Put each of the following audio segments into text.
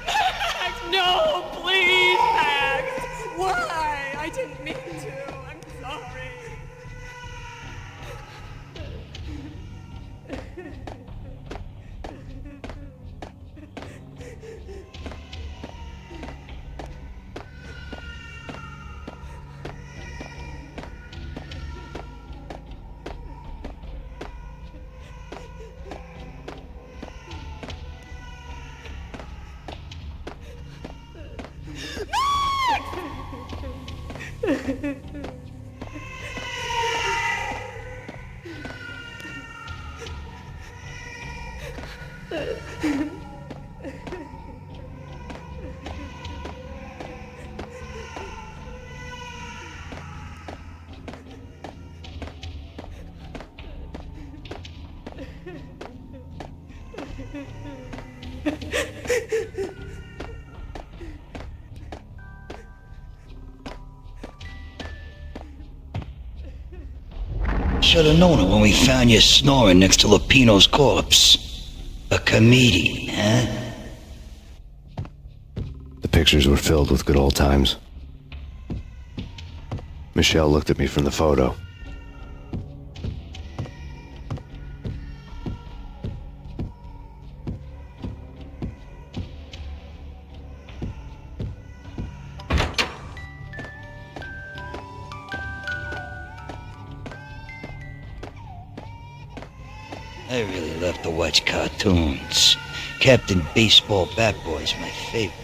Max, no, please, Max! Why? I didn't mean to. I'm sorry. Should have known it when we found you snoring next to Lupino's corpse. A comedian, huh? The pictures were filled with good old times. Michelle looked at me from the photo. I really love to watch cartoons. Captain Baseball Bat Boy's my favorite.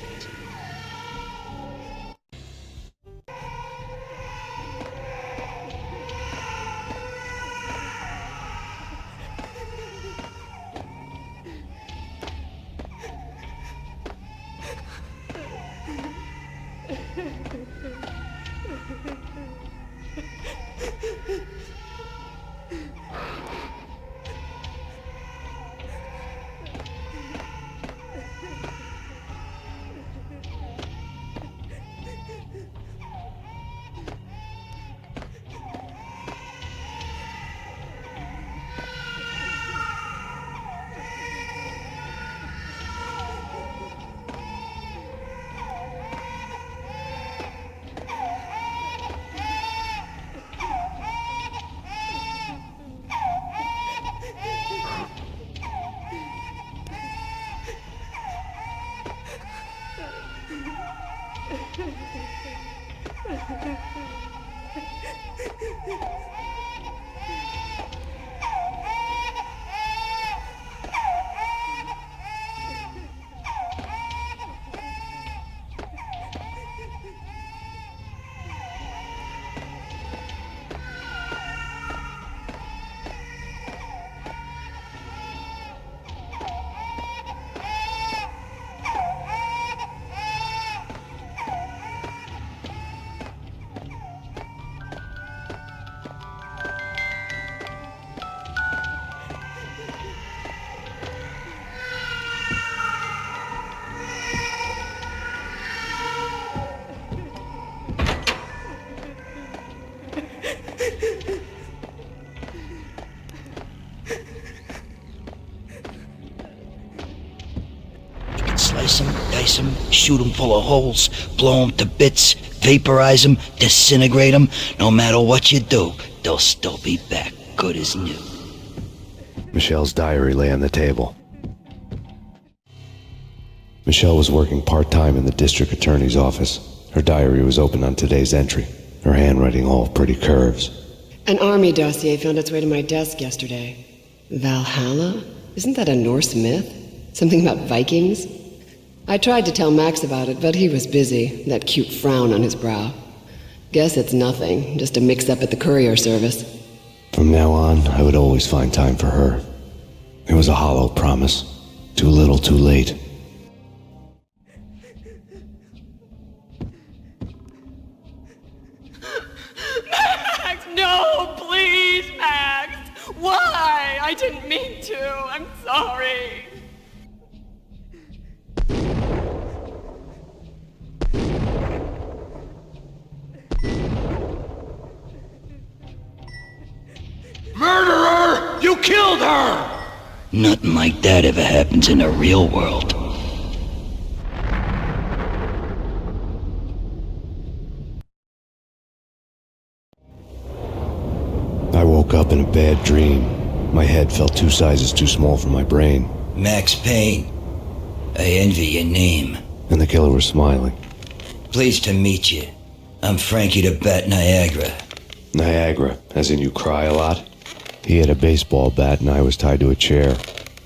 Slice them, dice them, shoot them full of holes, blow them to bits, vaporize them, disintegrate them. No matter what you do, they'll still be back good as new. Michelle's diary lay on the table. Michelle was working part-time in the district attorney's office. Her diary was open on today's entry, her handwriting all pretty curves. An army dossier found its way to my desk yesterday. Valhalla? Isn't that a Norse myth? Something about Vikings? I tried to tell Max about it, but he was busy, that cute frown on his brow. Guess it's nothing, just a mix-up at the courier service. From now on, I would always find time for her. It was a hollow promise. Too little, too late. Max, no, please, Max! Why? I didn't mean to. I'm sorry. Nothing like that ever happens in the real world. I woke up in a bad dream. My head felt 2 sizes too small for my brain. Max Payne. I envy your name. And the killer was smiling. Pleased to meet you. I'm Frankie the Bat Niagara. Niagara, as in you cry a lot? He had a baseball bat and I was tied to a chair.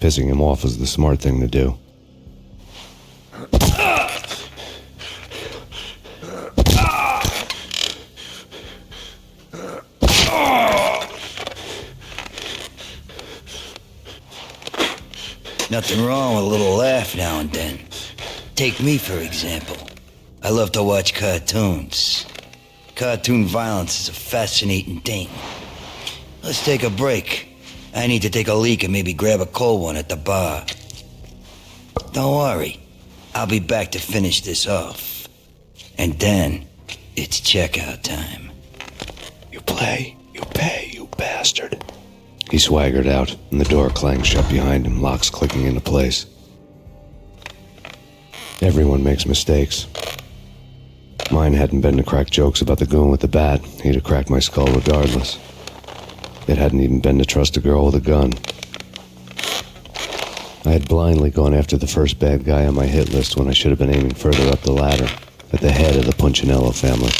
Pissing him off was the smart thing to do. Nothing wrong with a little laugh now and then. Take me, for example. I love to watch cartoons. Cartoon violence is a fascinating thing. Let's take a break. I need to take a leak and maybe grab a cold one at the bar. Don't worry. I'll be back to finish this off. And then, it's checkout time. You play, you pay, you bastard. He swaggered out, and the door clanged shut behind him, locks clicking into place. Everyone makes mistakes. Mine hadn't been to crack jokes about the goon with the bat. He'd have cracked my skull regardless. It hadn't even been to trust a girl with a gun. I had blindly gone after the first bad guy on my hit list when I should have been aiming further up the ladder, at the head of the Punchinello family.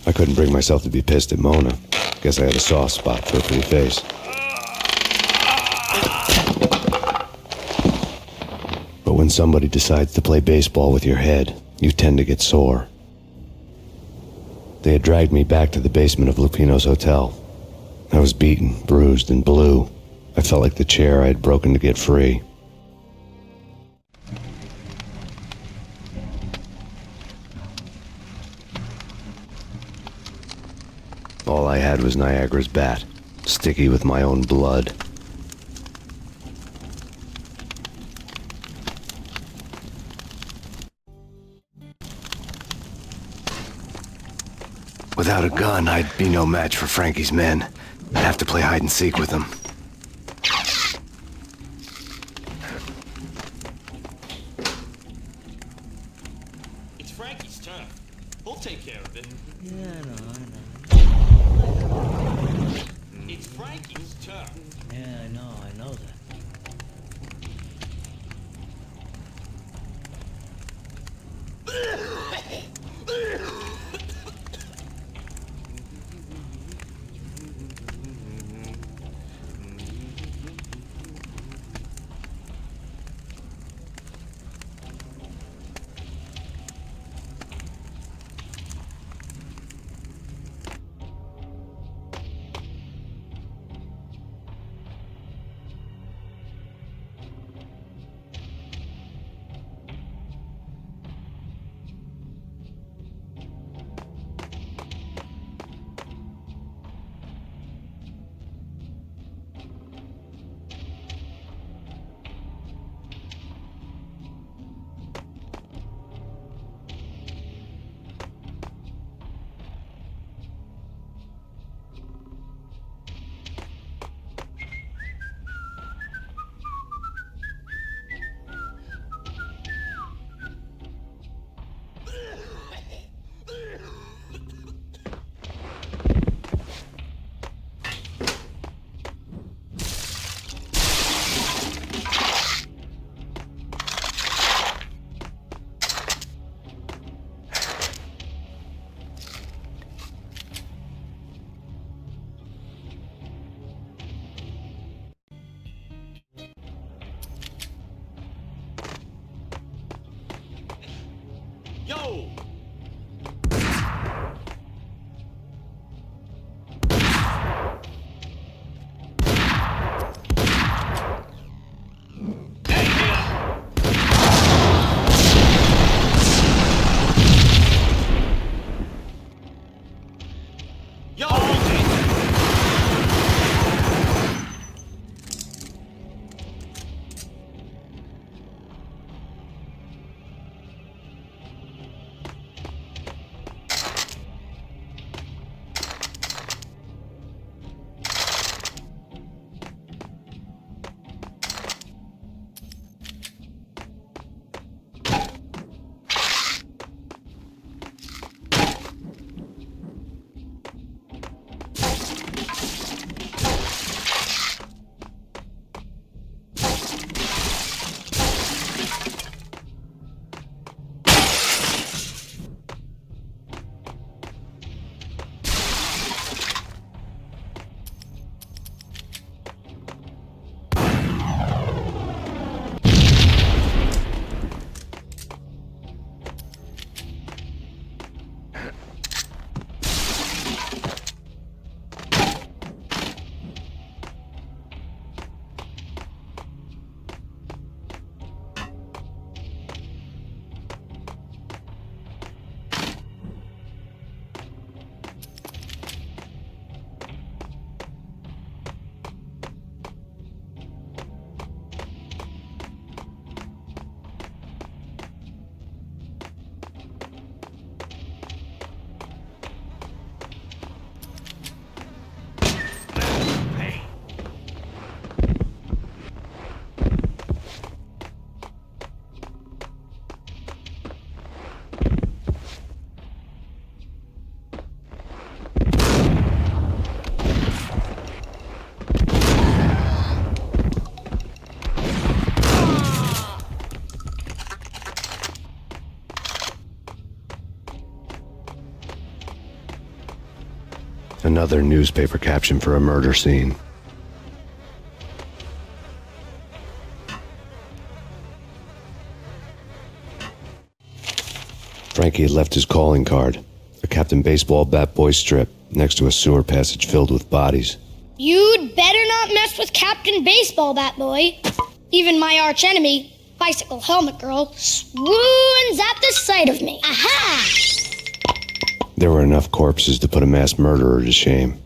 I couldn't bring myself to be pissed at Mona. Guess I had a soft spot for a pretty face. But when somebody decides to play baseball with your head, you tend to get sore. They had dragged me back to the basement of Lupino's hotel. I was beaten, bruised, and blue. I felt like the chair I had broken to get free. All I had was Niagara's bat, sticky with my own blood. Without a gun, I'd be no match for Frankie's men. I'd have to play hide and seek with them. It's Frankie's turn. We'll take care of it. Yeah, I know. It's Frankie's turn. Yeah, I know that. Another newspaper caption for a murder scene. Frankie had left his calling card, a Captain Baseball bat boy strip, next to a sewer passage filled with bodies. You'd better not mess with Captain Baseball Bat Boy. Even my archenemy, Bicycle Helmet Girl, swoons at the sight of me. Aha! There were enough corpses to put a mass murderer to shame.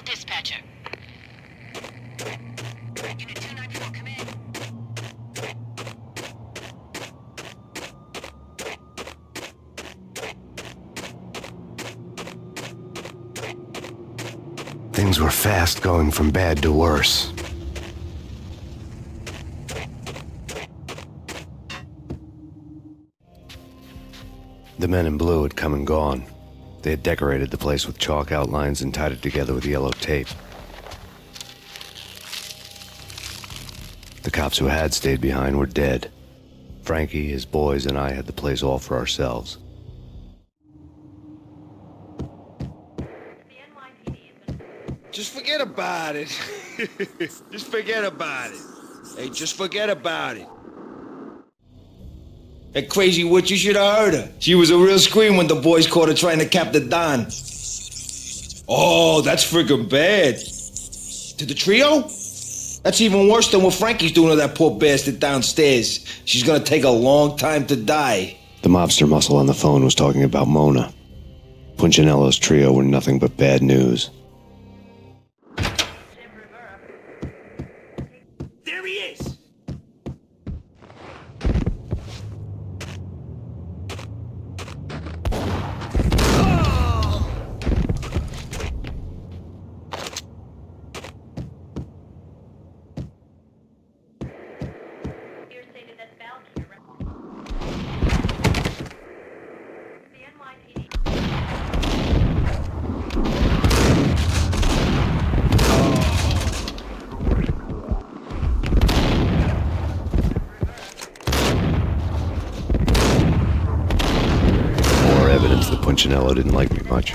Dispatcher. Unit 294, come in. Things were fast going from bad to worse. The men in blue had come and gone. They had decorated the place with chalk outlines and tied it together with yellow tape. The cops who had stayed behind were dead. Frankie, his boys, and I had the place all for ourselves. Just forget about it. Just forget about it. Hey, just forget about it. That crazy witch, you should have heard her. She was a real scream when the boys caught her trying to cap the Don. Oh, that's freaking bad. To the trio? That's even worse than what Frankie's doing to that poor bastard downstairs. She's gonna take a long time to die. The mobster muscle on the phone was talking about Mona. Punchinello's trio were nothing but bad news. There he is! Evidence that Punchinello didn't like me much.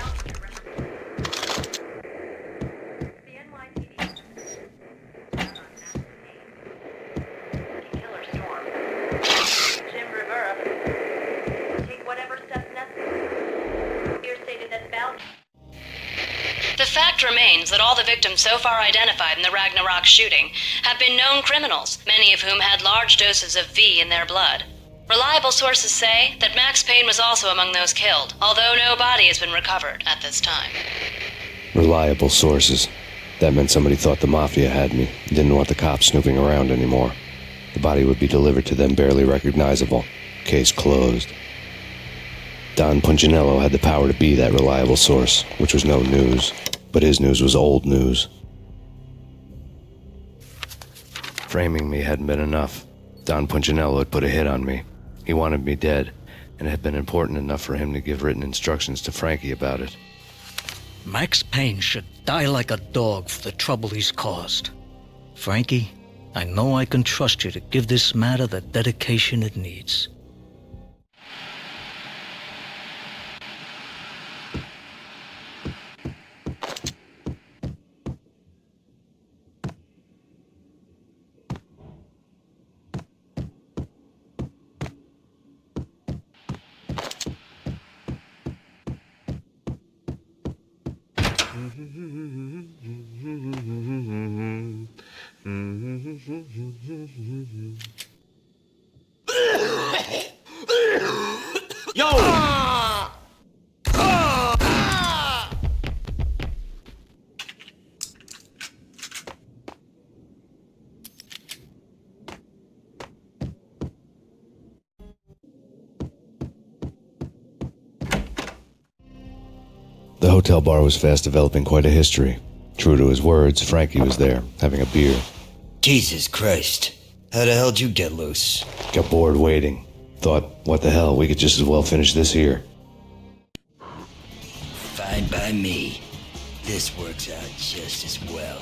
fact remains that all the victims so far identified in the Ragnarok shooting have been known criminals, many of whom had large doses of V in their blood. Reliable sources say that Max Payne was also among those killed, although no body has been recovered at this time. Reliable sources. That meant somebody thought the Mafia had me, didn't want the cops snooping around anymore. The body would be delivered to them barely recognizable. Case closed. Don Punchinello had the power to be that reliable source, which was no news. But his news was old news. Framing me hadn't been enough. Don Punchinello had put a hit on me. He wanted me dead, and it had been important enough for him to give written instructions to Frankie about it. Max Payne should die like a dog for the trouble he's caused. Frankie, I know I can trust you to give this matter the dedication it needs. The hotel bar was fast developing quite a history. True to his words, Frankie was there, having a beer. Jesus Christ. How the hell'd you get loose? Got bored waiting. Thought, what the hell, we could just as well finish this here. Fine by me. This works out just as well.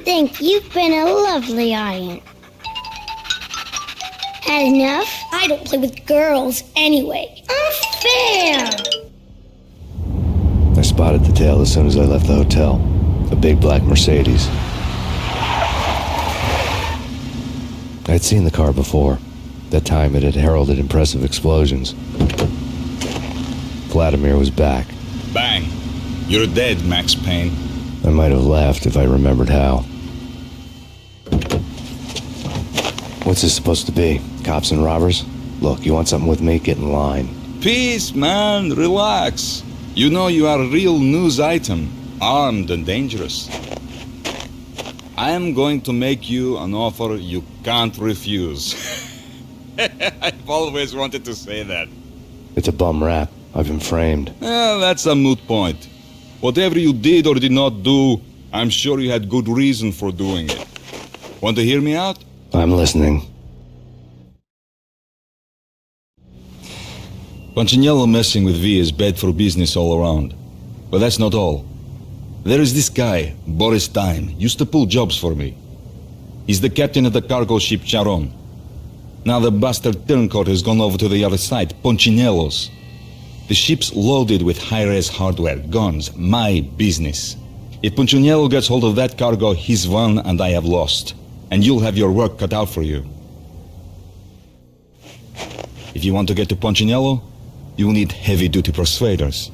Thank you. You've been a lovely audience. Had enough? I don't play with girls anyway. Unfair! I spotted the tail as soon as I left the hotel. A big black Mercedes. I'd seen the car before. That time it had heralded impressive explosions. Vladimir was back. Bang! You're dead, Max Payne. I might have laughed if I remembered how. What's this supposed to be? Cops and robbers? Look, you want something with me? Get in line. Peace, man. Relax. You know you are a real news item. Armed and dangerous. I am going to make you an offer you can't refuse. I've always wanted to say that. It's a bum rap. I've been framed. That's a moot point. Whatever you did or did not do, I'm sure you had good reason for doing it. Want to hear me out? I'm listening. Punchinello messing with V is bad for business all around. But that's not all. There is this guy, Boris Time, used to pull jobs for me. He's the captain of the cargo ship Charon. Now the bastard turncoat has gone over to the other side, Punchinello's. The ship's loaded with high-res hardware, guns, my business. If Punchinello gets hold of that cargo, he's won and I have lost. and you'll have your work cut out for you. If you want to get to Punchinello, you'll need heavy-duty persuaders.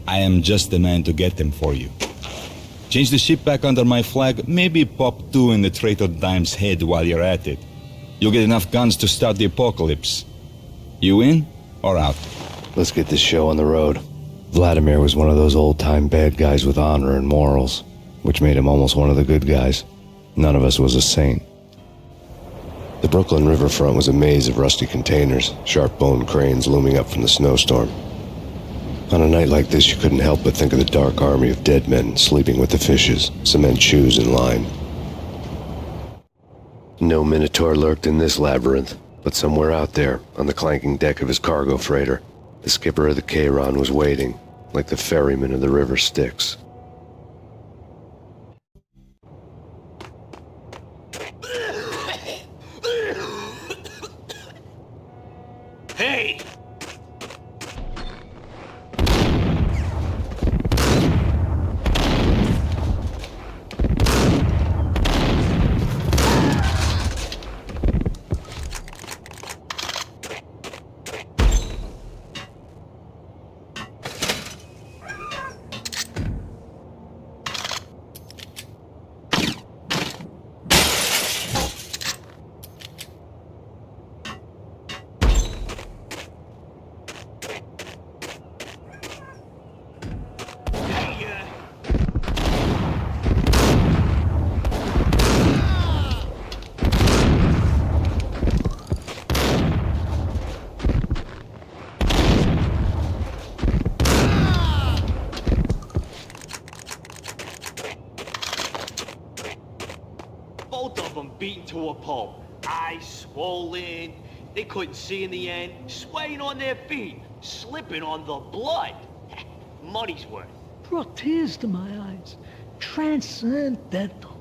I am just the man to get them for you. Change the ship back under my flag, maybe pop 2 in the traitor Dime's head while you're at it. You'll get enough guns to start the apocalypse. You in or out? Let's get this show on the road. Vladimir was one of those old-time bad guys with honor and morals, which made him almost one of the good guys. None of us was a saint. The Brooklyn riverfront was a maze of rusty containers, sharp-boned cranes looming up from the snowstorm. On a night like this, you couldn't help but think of the dark army of dead men sleeping with the fishes, cement shoes in line. No Minotaur lurked in this labyrinth, but somewhere out there, on the clanking deck of his cargo freighter, the skipper of the Cheiron was waiting, like the ferryman of the River Styx. Hey! Both of them beaten to a pulp. Eyes swollen. They couldn't see in the end. Swaying on their feet. Slipping on the blood. Money's worth. Brought tears to my eyes. Transcendental.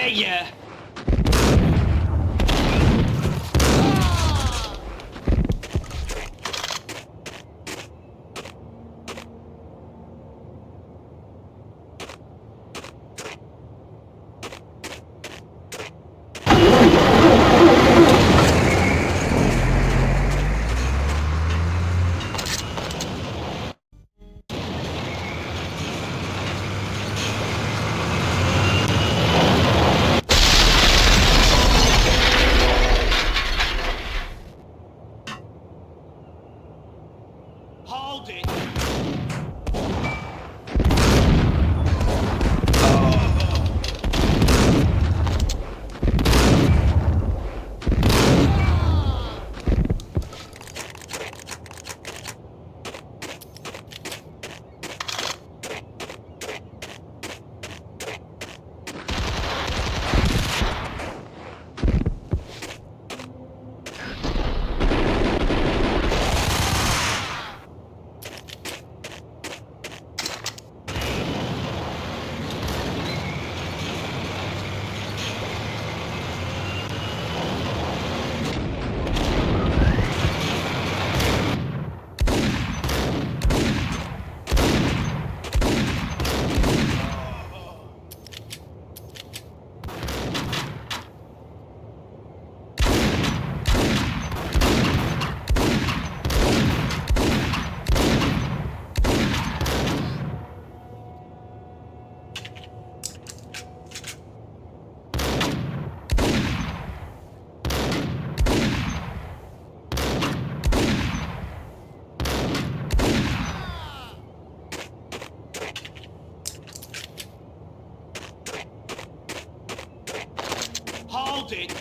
get ya! Hold it! Hold it!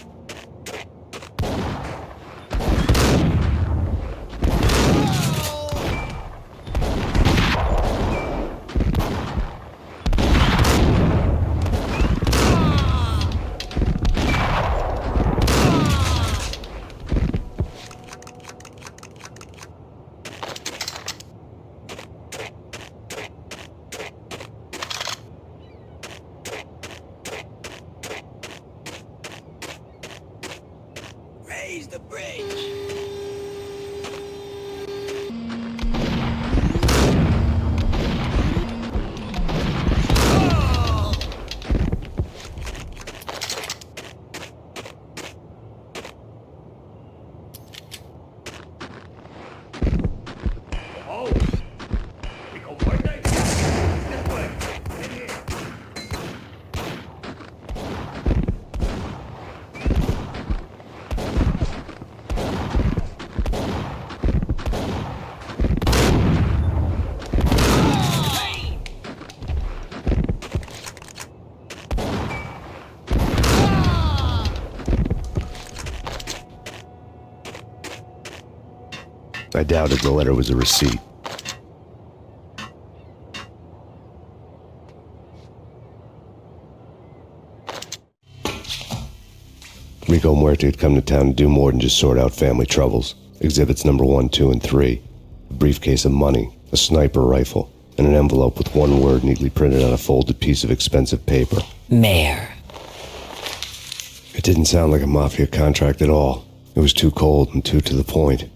Raise the bridge! I doubted the letter was a receipt. Rico Muerte had come to town to do more than just sort out family troubles. Exhibits number 1, 2, and 3. A briefcase of money, a sniper rifle, and an envelope with one word neatly printed on a folded piece of expensive paper. Mayor. It didn't sound like a mafia contract at all. It was too cold and too to the point.